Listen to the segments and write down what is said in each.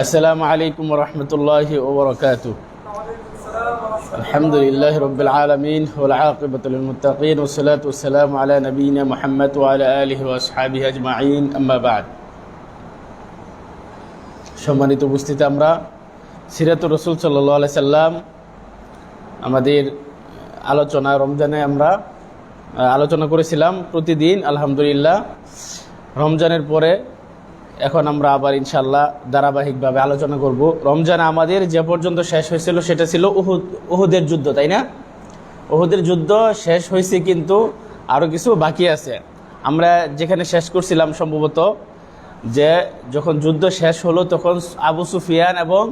আসসালামু আলাইকুম ওয়া রাহমাতুল্লাহি ওয়া বারাকাতুহু। আলহামদুলিল্লাহি রাব্বিল আলামিন ওয়াল আকিবাতু লিল মুত্তাকিন ওয়াস সালাতু ওয়াস সালামু আলা নাবিয়িনা মুহাম্মদ ওয়া আলা আলিহি ওয়া আসহাবিহি আজমাইন, আম্মা বা'দ। সম্মানিত উপস্থিতি, আমরা সিরাতুর রাসূল সাল্লাল্লাহু আলাইহি সাল্লাম আমাদের আলোচনা রমজানে আমরা আলোচনা করেছিলাম প্রতিদিন। আলহামদুলিল্লাহ, রমজানের পরে এখন আমরা আবার ইনশাল্লাহ ধারাবাহিকভাবে আলোচনা করব। রমজান আমাদের যে পর্যন্ত শেষ হয়েছিল সেটা ছিল উহুদের যুদ্ধ, তাই না? উহুদের যুদ্ধ শেষ হয়েছে, কিন্তু আরও কিছু বাকি আছে। আমরা যেখানে শেষ করছিলাম সম্ভবত, যে যখন যুদ্ধ শেষ হলো তখন আবু সুফিয়ান এবং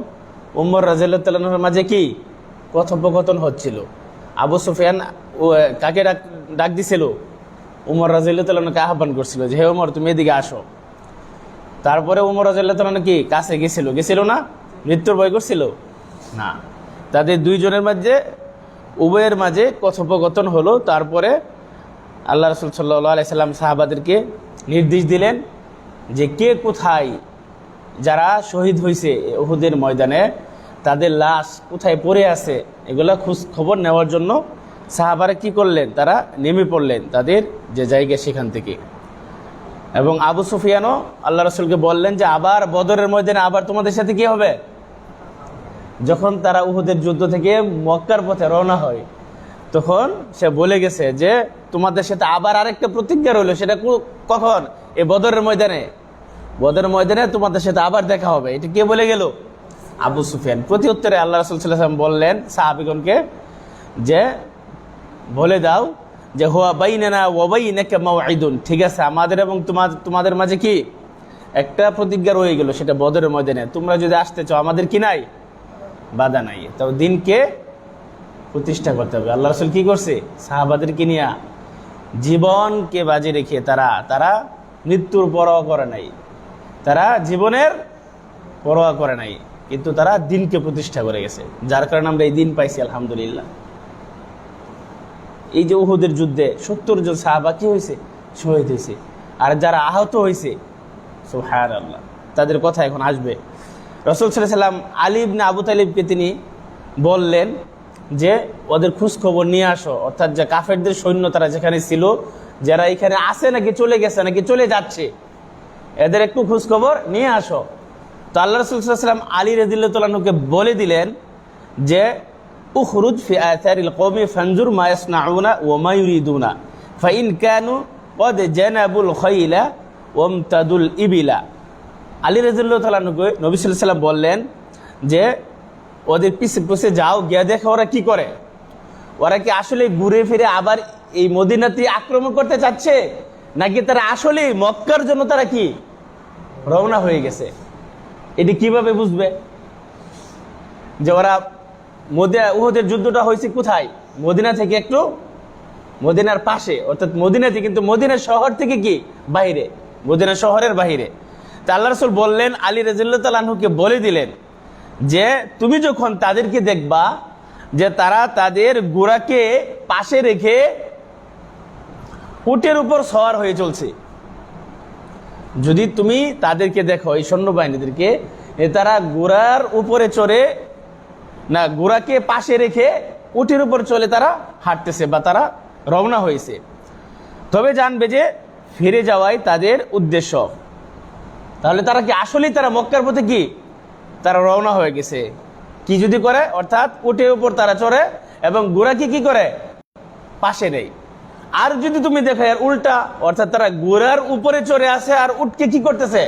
উমর রাদিয়াল্লাহু তাআলার মাঝে কি কথোপকথন হচ্ছিল। আবু সুফিয়ান কাকে ডাক দিছিল? উমর রাদিয়াল্লাহু তাআলাকে আহ্বান করছিল যে, হে উমর, তুমি এদিকে আসো। তারপরে উমর রাদিয়াল্লাহু তাআলা কি কাছে গেছিল না? মৃত্যুর ভয় করছিল না। তাদের দুইজনের মাঝে, উভয়ের মাঝে কথোপকথন হলো। তারপরে আল্লাহ রাসূল সাল্লাল্লাহু আলাইহি সাল্লাম সাহাবাদেরকে নির্দেশ দিলেন যে কে কোথায়, যারা শহীদ হয়েছে উহুদের ময়দানে, তাদের লাশ কোথায় পড়ে আছে, এগুলা খোঁজ খবর নেওয়ার জন্য সাহাবারা কি করলেন? তারা নেমে পড়লেন তাদের যে জায়গা সেখান থেকে। এবং আবু সুফিয়ানও আল্লাহ রাসূলকে বললেন যে আবার বদরের ময়দানে আবার তোমাদের সাথে কি হবে? যখন তারা উহুদের যুদ্ধ থেকে মক্কার পথে রওনা হয়, তখন সে বলে গেছে যে তোমাদের সাথে আবার আরেকটা প্রতিজ্ঞা রইল। সেটা কখন? এই বদরের ময়দানে। বদরের ময়দানে তোমাদের সাথে আবার দেখা হবে। এটা কে বলে গেল? আবু সুফিয়ান। প্রতি উত্তরে আল্লাহ রাসূল সাল্লাল্লাহু আলাইহি ওয়াসাল্লাম বললেন সাহাবীগণকে যে বলে দাও যে হুয়া বাইনানা ওয়া বাইনাকা মাওঈদুন, ঠিক আছে, আমাদের এবং তোমাদের মাঝে কি একটা প্রতিজ্ঞা রয়ে গেল, সেটা বদরের ময়দানে। তোমরা যদি আসতে চাও, আমাদের কি নাই? বাধা নাই। তো দিনকে প্রতিষ্ঠা করতে হবে। আল্লাহ রাসূল কি করছে? সাহাবাদেরকে নিয়ে জীবনকে বাজি রেখে তারা মৃত্যুর পরোয়া করে নাই, তারা জীবনের পরোয়া করে নাই, কিন্তু তারা দিনকে প্রতিষ্ঠা করে গেছে। যার কারণে আমরা এই দিন পাইছি, আলহামদুলিল্লাহ। এই যে উহুদের যুদ্ধে ৭০ জন সাহাবা কি হয়েছে? শহীদ হয়েছে। আর যারা আহত হয়েছে, সুবহানাল্লাহ, তাদের কথা এখন আসবে। রাসূল সাল্লাল্লাহু আলাইহি ওয়াসাল্লাম আলী ইবনে আবু তালিবকে তিনি বললেন যে ওদের খোঁজ খবর নিয়ে আসো, অর্থাৎ যে কাফেরদের সৈন্য তারা যেখানে ছিল, যারা এখানে আছে নাকি চলে গেছে নাকি চলে যাচ্ছে, এদের একটু খোঁজ খবর নিয়ে আসো। তো আল্লাহ রাসূল সাল্লাল্লাহু আলাইহি ওয়াসাল্লাম আলী রাদিয়াল্লাহু তাআলা আনহুকে বলে দিলেন যে উখরুজ ফি আথারিল কওমি ফানজুর মা ইয়াসনাউনা ওয়া মা ইউরিদুনা ফাইন কানু ক্বাদ জানাবুল খাইলা ওয়ামতাদুল ইবিলা। আলী রাদিয়াল্লাহু তাআলা আনহুকে নবী সাল্লাল্লাহু আলাইহি ওয়াসাল্লাম বললেন যে ওদের পিছে পিছে যাও, গিয়ে দেখো ওরা কি করে। ওরা কি আসলে ঘুরে ফিরে আবার এই মদিনাতে আক্রমণ করতে চাচ্ছে, নাকি তারা আসলে মক্কার জন্য তারা কি রওনা হয়ে গেছে? এটি কিভাবে বুঝবে যে ওরা উহুদের যুদ্ধটা হয়েছে কোথায়? মদিনা থেকে একটু, মদিনার পাশে, অর্থাৎ মদিনাতে, কিন্তু মদিনা শহর থেকে কি বাইরে, মদিনা শহরের বাইরে। তা আল্লাহ রাসূল বললেন, আলী রাদিয়াল্লাহু তাআলা আনহুকে বলে দিলেন যে তুমি যখন তাদেরকে দেখবা যে তারা তাদের ঘোড়াকে পাশে রেখে উটের উপর সওয়ার হয়ে চলছে, যদি তুমি তাদেরকে দেখো, এই সৈন্যবাহিনীদেরকে, তারা ঘোড়ার উপরে চড়ে না, ঘোড়াকে পাশে রেখে উটের উপর চলে তারা হাঁটতেছে বা তারা রওনা হয়েছে, তবে জানবে যে ফিরে যাওয়াই তাদের উদ্দেশ্য। তাহলে তারা কি আসলেই তারা মক্কার পথে কি তারা রওনা হয়ে গেছে? কি যদি করে, অর্থাৎ উটের উপর তারা চড়ে এবং ঘোড়াকে কি করে পাশে নেই। আর যদি তুমি দেখো এর উল্টা, অর্থাৎ তারা ঘোড়ার উপরে চড়ে আসে আর উটকে কি করতেছে?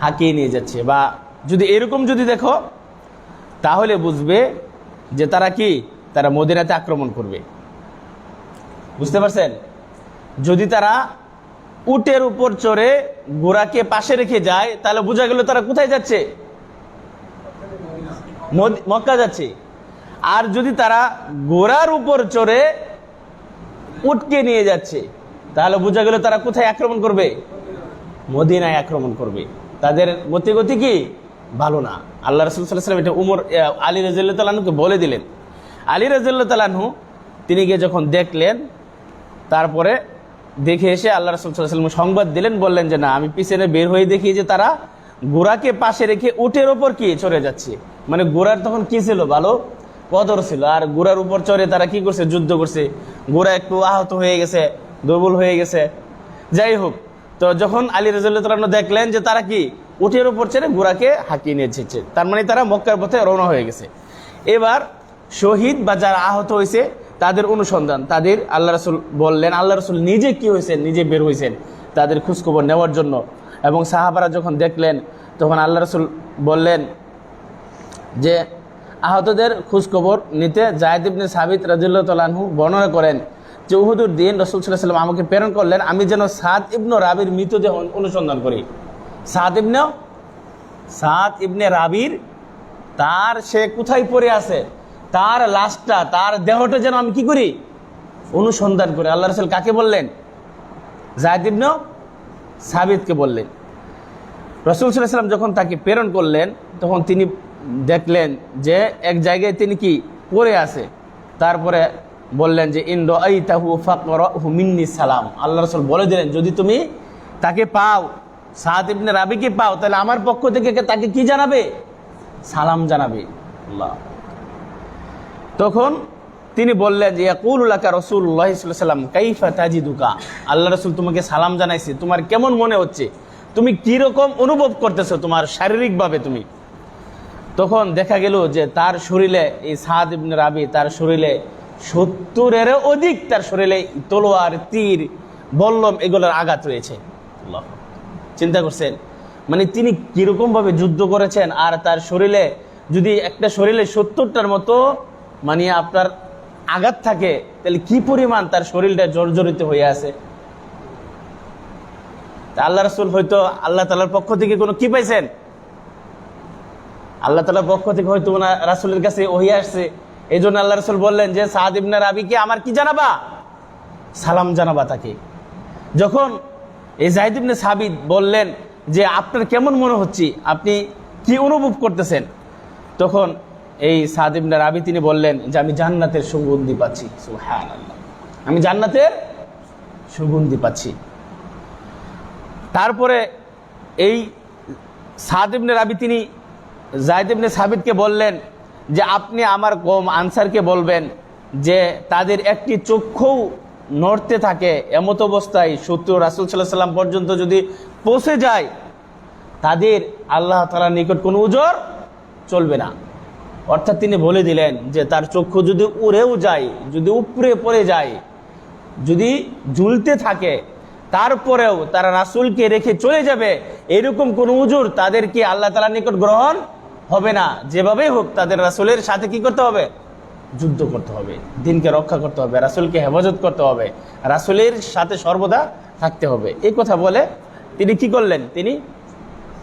হাঁকিয়ে নিয়ে যাচ্ছে। বা যদি এরকম যদি দেখো, তাহলে বুঝবে যে তারা কি তারা মদিনাতে আক্রমণ করবে। বুঝতে পারছেন? যদি তারা উটের উপর চড়ে ঘোড়াকে পাশে রেখে যায়, তাহলে বোঝা গেল তারা কোথায় যাচ্ছে? মক্কা যাচ্ছে। আর যদি তারা ঘোড়ার উপর চড়ে উটকে নিয়ে যাচ্ছে, তাহলে বোঝা গেল তারা কোথায় আক্রমণ করবে? মদিনায় আক্রমণ করবে। তাদের গতি কি ভালো না। আল্লাহ রাসূল সাল্লাল্লাহু আলাইহি ওয়াসাল্লাম এটা আলী রাদিয়াল্লাহু তাআলা আনহুকে বলে দিলেন। আলী রাদিয়াল্লাহু তাআলা আনহু তিনি গিয়ে যখন দেখলেন, তারপরে দেখে এসে আল্লাহ রাসূল সাল্লাল্লাহু আলাইহি ওয়াসাল্লাম সংবাদ দিলেন, বললেন যে না, আমি পিছনে বের হয়ে দেখি যে তারা ঘোড়াকে পাশে রেখে উটের ওপর কি চড়ে যাচ্ছে। মানে ঘোড়ার তখন কি ছিল, ভালো কদর ছিল, আর ঘোড়ার উপর চড়ে তারা কি করছে, যুদ্ধ করছে। ঘোড়া একটু আহত হয়ে গেছে, দুর্বল হয়ে গেছে। যাই হোক, তো যখন আলী রাদিয়াল্লাহু তাআলা দেখলেন যে তারা কি উটের উপর চড়ে ঘোড়াকে হাঁকিয়ে নিয়ে যাচ্ছে, তার মানে তারা মক্কার পথে রওনা হয়ে গেছে। এবার শহীদ বা যারা আহত হয়েছে তাদের অনুসন্ধান, তাদের আল্লাহ রাসূল বললেন, আল্লাহ রাসূল নিজে কি হয়েছে নিজে বের হয়েছেন তাদের খোঁজখবর নেওয়ার জন্য। এবং সাহাবারা যখন দেখলেন তখন আল্লাহ রাসূল বললেন যে আহতদের খোঁজখবর নিতে যায়েদ ইবনে সাবিত রাদিয়াল্লাহু তাআলা আনহু বর্ণনা করেন যে উহুদের দিন রাসূল সাল্লাল্লাহু আলাইহি ওয়াসাল্লাম আমাকে প্রেরণ করলেন আমি যেন সাদ ইবনে রাবির মৃতদেহ অনুসন্ধান করি। সাদ ইবনে রাবির, তার সে কোথায় পড়ে আছে, তার লাশটা, তার দেহটা যেন আমি কি করি, অনুসন্ধান করি। আল্লাহ রাসূল কাকে বললেন? যায়েদ ইবনে সাবিতকে বললেন। রাসূল সাল্লাল্লাহু আলাইহি ওয়াসাল্লাম যখন তাকে প্রেরণ করলেন তখন তিনি দেখলেন যে এক জায়গায় তিনি কি পড়ে আছে। তারপরে বললেন যে ইন রাআইতাহু ফাকরাহু মিন্নি সালাম। আল্লাহ রাসূল বলে দিলেন যদি তুমি তাকে পাও, সাদ ইবনে রাবিকে পাও, তাহলে আমার পক্ষ থেকে তাকে কি জানাবে, সালাম জানাবে। আল্লাহ, তখন তিনি বললেন যে ইয়াকুলু লাকা রাসূলুল্লাহ সাল্লাল্লাহু আলাইহি ওয়াসাল্লাম কাইফা তাজিদুকা। আল্লাহ রাসূল তোমাকে সালাম জানাইছে, তোমার কেমন মনে হচ্ছে, তুমি কি রকম অনুভব করতেছো তোমার শারীরিকভাবে তুমি। তখন দেখা গেল যে তার শরীরে, এই সাদ ইবনে রাবি, তার শরীরে 70-এরও অধিক তার শরীরে তলোয়ার, তীর, বল্লম এগুলোর আঘাত রয়েছে। আল্লাহ, চিন্তা করছেন মানে তিনি কিরকম ভাবে যুদ্ধ করেছেন। আর তার শরীরে যদি একটা শরীরে 70টার মতো মানে আপনার আঘাত থাকে তাহলে কি পরিমাণ তার শরীরটা জর্জরিত হয়ে আছে। আল্লাহ রাসূল হয়তো আল্লাহ তাআলার পক্ষ থেকে কোনো কি পাইছেন, আল্লাহ তাআলার পক্ষ থেকে হয়তো রাসূলের কাছে ওহী আসছে, এই জন্য আল্লাহ রাসূল বললেন যে সাদ ইবনে রাবিকে আমার কি জানাবা, সালাম জানাবা তাকে। যখন এই যায়েদ ইবনে সাবিত বললেন যে আপনার কেমন মনে হচ্ছে, আপনি কি অনুভব করতেছেন, তখন এই সাদ ইবনে রাবি তিনি বললেন যে আমি জান্নাতের সুগন্ধি পাচ্ছি। সুবহানাল্লাহ, আমি জান্নাতের সুগন্ধি পাচ্ছি। তারপরে এই সাদ ইবনে রাবি তিনি যায়েদ ইবনে সাবিতকে বললেন যে আপনি আমার কওম আনসারকে বলবেন যে তাদের একটি চক্ষু নড়তে থাকে এমত অবস্থায় শত্রু রাসূল সাল্লাল্লাহু আলাইহি ওয়াসাল্লাম পর্যন্ত যদি পৌঁছে যায় তাদের আল্লাহ তাআলার নিকট কোনো উজর চলবে না। অর্থাৎ তিনি বলে দিলেন যে তার চক্ষু যদি উড়েও যায়, যদি উপরে পড়ে যায়, যদি ঝুলতে থাকে, তারপরেও তারা রাসূলকে রেখে চলে যাবে, এরকম কোনো উজর তাদেরকে আল্লাহ তাআলার নিকট গ্রহণ হবে না। যেভাবেই হোক তাদের রাসূলের সাথে কি করতে হবে, যুদ্ধ করতে হবে, দিনকে রক্ষা করতে হবে, রাসূলকে হেফাজত করতে হবে, রাসূলের সাথে সর্বদা থাকতে হবে। এই কথা বলে তিনি কি করলেন,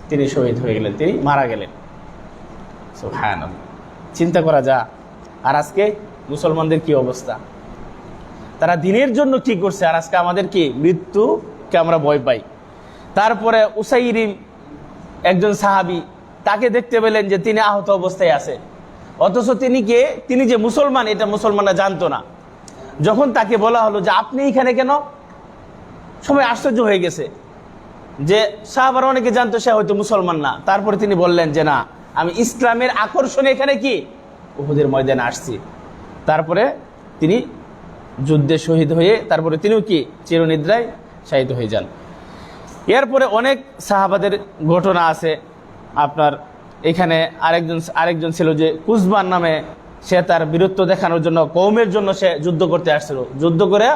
তিনি শহীদ হয়ে গেলেন, তিনি মারা গেলেন। সুবহানাল্লাহ, চিন্তা করা যা। আর আজকে মুসলমানদের কি অবস্থা, তারা দিনের জন্য কি করছে, আর আজকে আমাদের কি মৃত্যুকে আমরা ভয় পাই। তারপরে উসাইরিম একজন সাহাবী, তাকে দেখতে পেলেন যে তিনি আহত অবস্থায় আছে, অথচ তিনি যে মুসলমান এটা মুসলমানরা জানতো না। যখন তাকে বলা হলো যে আপনি এখানে কেন, সবাই আশ্চর্য হয়ে গেছে যে সাহাবারা অনেকে জানতো সে হয়তো মুসলমান না। তারপরে তিনি বললেন যে না, আমি ইসলামের আকর্ষণে এখানে কি উহুদের ময়দানে আসছি। তারপরে তিনি যুদ্ধে শহীদ হয়ে তারপরে তিনিও কি চিরনিদ্রায় শায়িত হয়ে যান। এরপরে অনেক সাহাবাদের ঘটনা আছে। আপনার এখানে আরেকজন ছিল যে কুসবান নামে, সে তার বীরত্ব দেখানোর জন্য কওমের জন্য সে যুদ্ধ করতে আসছিল, যুদ্ধ করে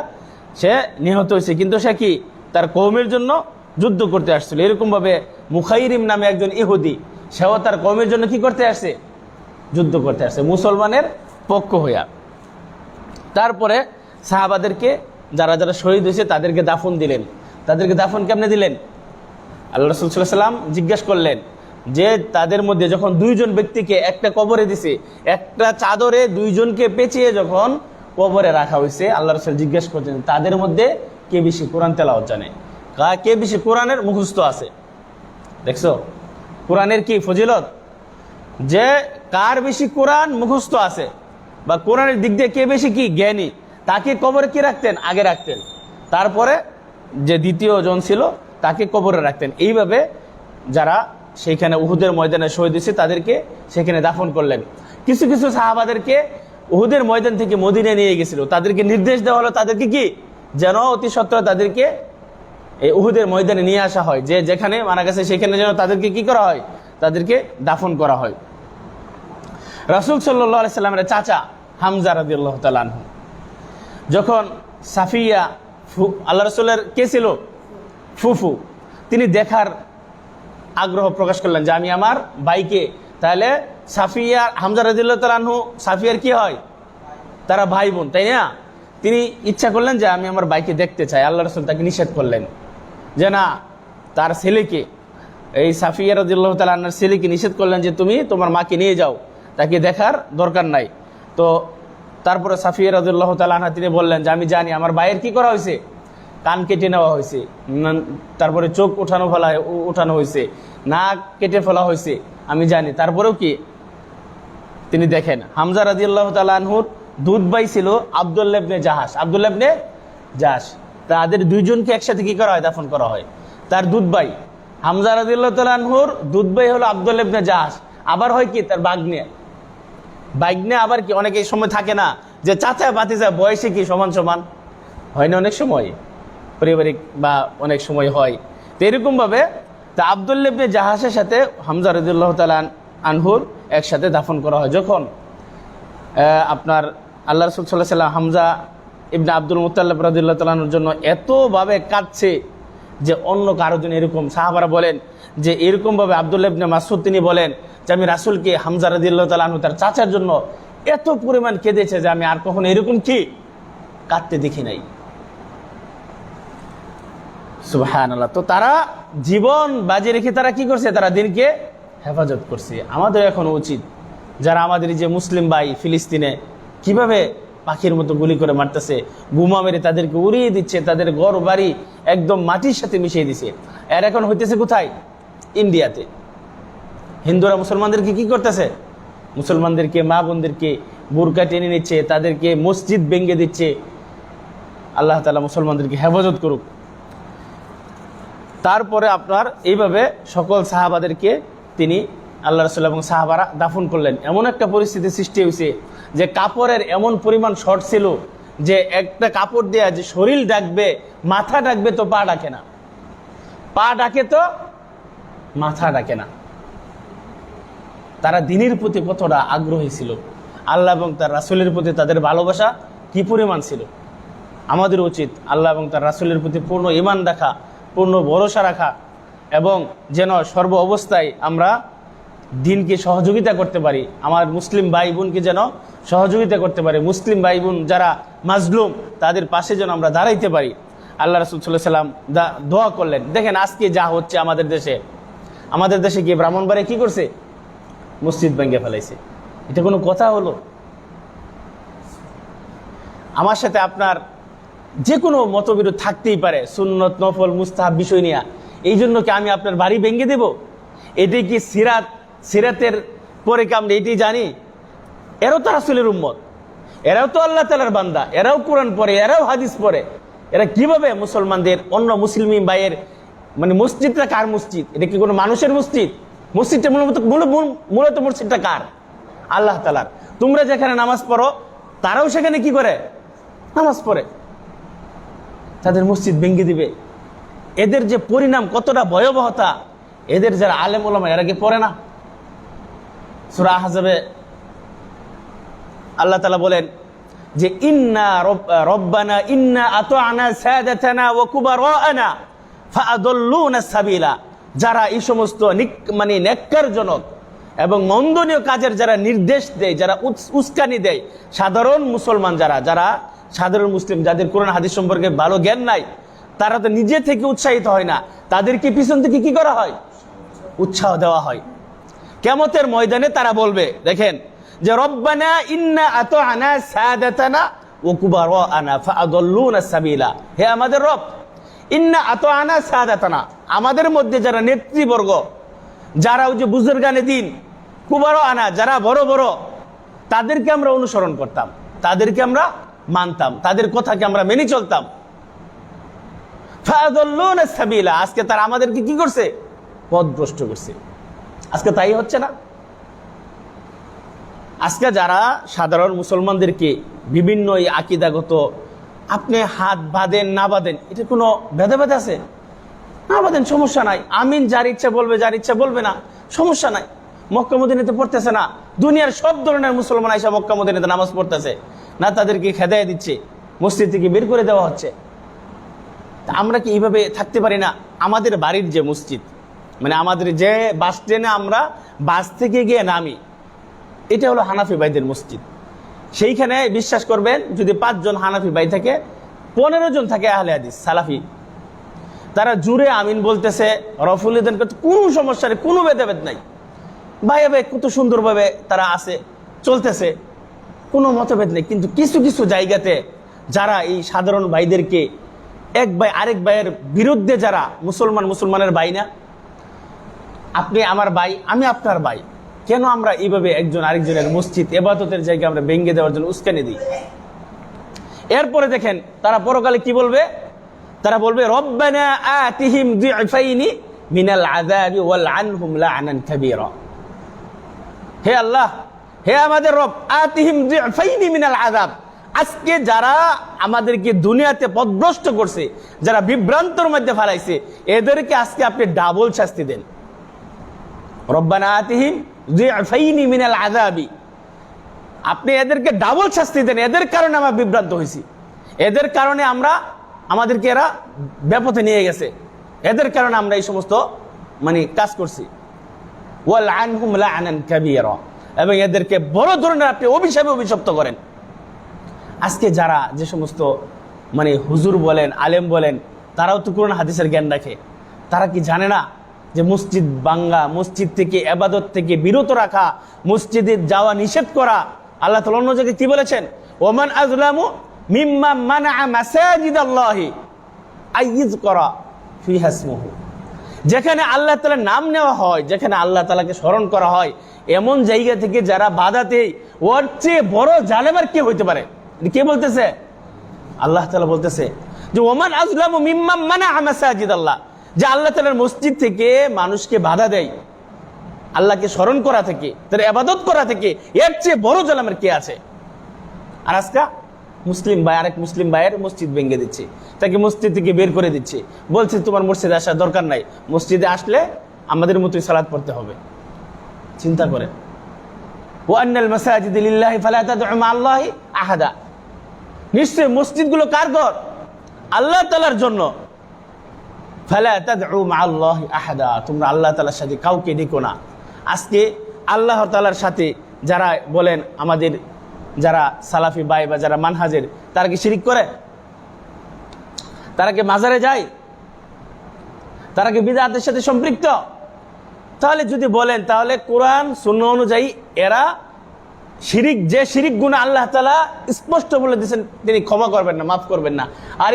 সে নিহত হয়েছে, কিন্তু সে কি তার কওমের জন্য যুদ্ধ করতে আসছিল। এরকমভাবে মুখাইরিম নামে একজন ইহুদি, সেও তার কওমের জন্য কি করতে আসছে, যুদ্ধ করতে আসছে মুসলমানের পক্ষ হইয়া। তারপরে সাহাবাদেরকে যারা যারা শহীদ হয়েছে তাদেরকে দাফন দিলেন। তাদেরকে দাফন কেমনে দিলেন, আল্লাহ রাসূল সাল্লাল্লাহু আলাইহি ওয়াসাল্লাম জিজ্ঞাসা করলেন যে তাদের মধ্যে যখন দুইজন ব্যক্তিকে একটা কবরে দিছে, একটা চাদরে দুইজনকে পেঁচিয়ে যখন কবরে রাখা হয়েছে, আল্লাহ রাসূল জিজ্ঞাসা করছেন তাদের মধ্যে কে বেশি কোরআন তেলাওয়াত জানে, কে বেশি কোরআনের মুখস্থ আছে। দেখছো কোরআনের কি ফজিলত, যে কার বেশি কোরআন মুখস্থ আছে বা কোরআনের দিক দিয়ে কে বেশি কি জ্ঞানী, তাকে কবরে কি রাখতেন, আগে রাখতেন, তারপরে যে দ্বিতীয় জন ছিল তাকে কবরে রাখতেন। এইভাবে যারা সেইখানে উহুদের ময়দানে শহীদ হয়েছে তাদেরকে সেখানে দাফন করলেন। কিছু কিছু সাহাবাদেরকে উহুদের ময়দান থেকে মদিনায় নিয়ে গেছিল, তাদেরকে নির্দেশ দেওয়া হলো তাদেরকে কি যেন অতি সত্বর তাদেরকে এই উহুদের ময়দানে নিয়ে আসা হয়, যে যেখানে মারা গেছে সেখানে যেন তাদেরকে কি করা হয়, তাদেরকে দাফন করা হয়। রাসূল সাল্লাল্লাহু আলাইহি সাল্লামের চাচা হামজা রাদিয়াল্লাহু তাআলা আনহু যখন সাফিয়া আল্লাহ রাসূলের কে ছিল, ফুফু, তিনি দেখার আগ্রহ প্রকাশ করলেন যে আমি আমার ভাইকে, তাহলে সাফিয়া হামজা রাদিয়াল্লাহু তাআলা আনহু সাফিয়ার কি হয়, তারা ভাই বোন তাই না। তিনি ইচ্ছা করলেন যে আমি আমার ভাইকে দেখতে চাই। আল্লাহ রাসূল তাকে নিষেধ করলেন যে না, তার ছেলেকে, এই সাফিয়া রাদিয়াল্লাহু তাআলা আনহার ছেলেকে নিষেধ করলেন যে তুমি তোমার মাকে নিয়ে যাও, তাকে দেখার দরকার নাই। তো তারপরে সাফিয়া রাদিয়াল্লাহু তাআলা আনহা তিনি বললেন যে আমি জানি আমার ভাইয়ের কি করা হয়েছে, কান কেটে নেওয়া হয়েছে, তারপরে চোখ উঠানো হয়েছে, নাক কেটে ফেলা হয়েছে, আমি জানি। তারপরেও কি তিনি দেখেন হামজা রাদিয়াল্লাহু তাআলা আনহুর দুধ ভাই ছিল আব্দুল্লাহ ইবনে জাহাশ, আব্দুল্লাহ ইবনে জাহাশ, তাদের দুইজনকে একসাথে কি করা হয়, দাফন করা হয়। তার দুধ ভাই হামজা রাদিয়াল্লাহু তাআলা আনহুর দুধ ভাই হলো আব্দুল্লাহ ইবনে জাহাশ, আবার হয় কি তার বাগ্নে আবার কি অনেক সময় থাকে না যে চাচা ভাতিজা বয়সে কি সমান সমান হয় না, অনেক সময় পারিবারিক বা অনেক সময় হয়। তো এরকম ভাবে তা আব্দুল্লাহ ইবনে জাহাশের সাথে হামজা রাদিয়াল্লাহু তাআলা আনহুর একসাথে দাফন করা হয়। যখন আপনার আল্লাহ রাসূল সাল্লাল্লাহু আলাইহি ওয়াসাল্লাম হামজা ইবনে আব্দুল মুত্তালিব রাদিয়াল্লাহু তাআলা আনহুর জন্য এতভাবে কাঁদছে যে অন্য কারোর জন্য এরকম, সাহাবারা বলেন যে এরকমভাবে আব্দুল্লাহ ইবনে মাসউদ তিনি বলেন যে আমি রাসূলকে হামজা রাদিয়াল্লাহু তাআলা আনহু তার চাচার জন্য এত পরিমাণ কেঁদেছে যে আমি আর কখনো এরকম কি কাঁদতে দেখি নাই। সুবহানাল্লাহ। তো তারা জীবন বাজি রেখে তারা কি করছে, তারা দিনকে হেফাজত করছে। আমাদের এখন উচিত যারা আমাদের যে মুসলিম ভাই ফিলিস্তিনে কিভাবে পাখির মতো গুলি করে মারতেছে, বোমা মেরে তাদেরকে উড়িয়ে দিচ্ছে, তাদের ঘর বাড়ি একদম মাটির সাথে মিশিয়ে দিছে, এর এখন হইতেছে কোথায়, ইন্ডিয়াতে। হিন্দুরা মুসলমানদেরকে কি করতেছে, মুসলমানদেরকে মা বোনদেরকে বুরকা টেনে নিচ্ছে, তাদেরকে মসজিদ ভেঙে দিচ্ছে। আল্লাহ তাআলা মুসলমানদেরকে হেফাজত করুক। তারপরে আপনার এইভাবে সকল সাহাবাদেরকে তিনি আল্লাহ রাসূল এবং সাহাবারা দাফন করলেন। এমন একটা পরিস্থিতি সৃষ্টি হয়েছে যে কাপড়ের এমন পরিমাণ শর্ট ছিল যে একটা কাপড় দেয়া যে শরীর ডাকবে, মাথা ডাকবে তো পা ডাকে না, পা ডাকে তো মাথা ডাকে না। তারা দ্বীনের প্রতি কতটা আগ্রহী ছিল, আল্লাহ এবং তার রাসূলের প্রতি তাদের ভালোবাসা কি পরিমাণ ছিল। আমাদের উচিত আল্লাহ এবং তার রাসূলের প্রতি পূর্ণ ঈমান রাখা, পূর্ণ ভরসা রাখা, এবং যেন সর্ব অবস্থায় আমরা দ্বীনকে সহযোগিতা করতে পারি, আমার মুসলিম ভাই বোনকে যেন সহযোগিতা করতে পারি, মুসলিম ভাই বোন যারা মাজলুম তাদের পাশে যেন আমরা দাঁড়াইতে পারি। আল্লাহ রাসূল সাল্লাল্লাহু আলাইহি ওয়াসাল্লাম দোয়া করলেন। দেখেন আজকে যা হচ্ছে আমাদের দেশে গিয়ে ব্রাহ্মণবাড়িয়া কি করছে, মসজিদ ভেঙে ফেলাইছে। এটা কোনো কথা হলো? আমার সাথে আপনার যে কোনো মতবিরোধ থাকতেই পারে, সুন্নত নফল মুস্তাহাব বিষয় নিয়ে, এই জন্য কি আমি আপনার বাড়ি ভেঙে দেব? এটাই কি সিরাতের পরে কি আমরা এটি জানি? এরাও তো রাসূলের উম্মত, এরাও তো আল্লাহ তাআলার বান্দা, এরাও কোরআন পড়ে, এরাও হাদিস পড়ে। এরা কিভাবে মুসলমানদের অন্য মুসলিম ভাইয়ের মানে মসজিদটা কার মসজিদ? এটা কি কোনো মানুষের মসজিদ? মসজিদটা মূলত মসজিদটা কার? আল্লাহ তাআলার। তোমরা যেখানে নামাজ পড়ো তারাও সেখানে কি করে, নামাজ পড়ে। তাদের মসজিদ ভেঙে দিবে, এদের যে পরিণাম কতটা ভয়াবহতা, এদের যারা আলেম ওলামা এরা কি পড়ে না? সূরা আহজাবে আল্লাহ তাআলা বলেন যে ইন্না রব্বানা ইন্না আতা'না সাদাতানা ওয়া কুবারা'না ফাআদাল্লুনা সাবিলা। যারা এই সমস্ত মানে নেককারজনক এবং মন্দনীয় কাজের যারা নির্দেশ দেয়, যারা উস্কানি দেয়, সাধারণ মুসলমান যারা সাধারণ মুসলিম যাদের কোরআন হাদিস সম্পর্কে ভালো জ্ঞান নাই, তারা তো নিজে থেকে উৎসাহিত হয় না, তাদেরকে পিছন থেকে কি করা হয়, উৎসাহ দেওয়া হয়। কিয়ামতের ময়দানে তারা বলবে, দেখেন যে রব্বানা ইন্না আতা'না সাদাতানা ওয়া কুবারা'না ফাআদাল্লুনা সাবিলা। হে আমাদের রব, ইন্না আতা'না সাদাতানা, আমাদের মধ্যে যারা নেতৃবর্গ, যারা ওই যে বুজুর্গানে দিন, কুবারা'না যারা বড় বড়, তাদেরকে আমরা অনুসরণ করতাম, তাদেরকে আমরা মানতাম, তাদের কথাকে আমরা মেনে চলতাম। ফাআদাল্লুনা সাবিলা, আজকে তারা আমাদেরকে কি করছে, পথভ্রষ্ট করছে। আজকে তাই হচ্ছে না। আজকে যারা সাধারণ মুসলমানদেরকে বিভিন্ন এই আকিদাগত, আপনি হাত বাঁধেন না বাঁধেন, এটা কোনো ভেদাভেদ আছে? না বাঁধেন, সমস্যা নাই। আমিন যার ইচ্ছা বলবে, যার ইচ্ছা বলবে না, সমস্যা নাই। মক্কা মদিনাতে পড়তেছে না, দুনিয়ার সব ধরনের মুসলমান আইসা মক্কা মদিনাতে নামাজ পড়তেছে না, তাদেরকে খেদায় দিচ্ছে, মসজিদ থেকে বের করে দেওয়া হচ্ছে। তা আমরা কি এইভাবে থাকতে পারি না? আমাদের বাড়ির যে মসজিদ, মানে আমাদের যে বাস ট্রেনে আমরা বাস থেকে গিয়ে নামি, এটা হলো হানাফি ভাইদের মসজিদ। সেইখানে বিশ্বাস করবেন, যদি 5 জন হানাফি ভাই থাকে, 15 জন থাকে আহলে হাদিস সালাফি, তারা জুড়ে আমিন বলতেছে, রফুল ইদান করতে, কোনো সমস্যা নেই, কোনো ভেদাভেদ নাই। ভাই ভাই কত সুন্দরভাবে তারা আছে, চলতেছে, কোনো মতভেদ নেই। কিন্তু কিছু কিছু জায়গাতে যারা এই সাধারণ ভাইদেরকে, এক ভাই আরেক ভাইয়ের বিরুদ্ধে, যারা মুসলমানের ভাই না, আপনি আমার ভাই, আমি আপনার ভাই, কেন আমরা এইভাবে একজন আরেকজনের মসজিদ, ইবাদতের জায়গা আমরা ভেঙে দেওয়ার জন্য উস্কানি দিই? এরপরে দেখেন তারা পরকালে কি বলবে? তারা বলবে, রব্বানা আতিহিম যিফাইনি মিনাল আযাবি ওয়াল আনহুম লা'নান কাবীরা। হে আল্লাহ, হে আমাদের রব, আতিহিম যিফাইনি মিনাল আযাব, আজকে যারা আমাদেরকে দুনিয়াতে পথভ্রষ্ট করছে, যারা বিভ্রান্তর মধ্যে ফেলাইছে, এদেরকে আজকে আপনি ডাবল শাস্তি দেন। রব্বানা আতিহিম যিফাইনি মিনাল আযাবি, আপনি এদেরকে ডাবল শাস্তি দেন। এদের কারণে আমরা বিভ্রান্ত হয়েছি, এদের কারণে আমাদেরকে এরা বিপথে নিয়ে গেছে, এদের কারণে আমরা এই সমস্ত কাজ করছি। ওয়াল আনহুম লা'নান কাবীরা, এবং এদেরকে বড় ধরনের আপনি অভিশপ্ত করেন। আজকে যারা যে সমস্ত হুজুর বলেন, আলেম বলেন, তারাও তো কোরআন হাদিসের জ্ঞান রাখে। তারা কি জানে না যে মসজিদ ভাঙ্গা, মসজিদ থেকে ইবাদত থেকে বিরত রাখা, মসজিদে যাওয়া নিষেধ করা? আল্লাহ তাআলা অন্য জায়গায় কি বলেছেন? ওমান আযলামু মিম্মা মানাআ মাসাজিদাল্লাহি আইয়ুযকরা ফিহা ইসমুহু, যেখানে আল্লাহ তাআলার নাম নেওয়া হয়, যেখানে আল্লাহ তাআলাকে স্মরণ করা হয়, এমন জায়গা থেকে যারা বাধা দেয়, ওর চেয়ে বড় জালেম আর কে হইতে পারে? কে বলতেছে? আল্লাহ তাআলা বলতেছে যে ওমান আযলামু মিম্মা মানাআ মাসাজিদাল্লাহ, যে আল্লাহ তাআলার মসজিদ থেকে মানুষকে বাধা দেয়, আল্লাহকে স্মরণ করা থেকে, তার ইবাদত করা থেকে, এর চেয়ে বড় জালেমের কে আছে? আর আজকে মুসলিম ভাই আরেক মুসলিম ভাইয়ের মসজিদ ভেঙে দিচ্ছে, তাকে মসজিদ থেকে বের করে দিচ্ছে, বলছে তোমার মসজিদে আসার দরকার নাই, মসজিদে আসলে আমাদের মতোই সালাত পড়তে হবে। চিন্তা করে, ওয়া আন্নাল মাসাজিদ লিল্লাহি ফালা তাদউ মা'আল্লাহি আহাদা, নিশ্চয় মসজিদগুলো কার ঘর? আল্লাহ তাআলার জন্য। ফালা তাদউ মা'আল্লাহি আহাদা, তোমরা আল্লাহ তাআলার সাথে কাউকে ডেকো না। আজকে আল্লাহ তাআলার সাথে যারা বলেন, আমাদের যারা সালাফি ভাই বা যারা মানহাজের, তারা কি শিরিক করে? তারা কি মাজারে যায়? তারা কি বিদআতের সাথে সম্পৃক্ত? তাহলে যদি বলেন, তাহলে কোরআন সুন্নাহ অনুযায়ী এরা শিরিক, যে শিরিক গুনাহ আল্লাহ তাআলা স্পষ্ট বলে দিয়েছেন তিনি ক্ষমা করবেন না, মাফ করবেন না। আর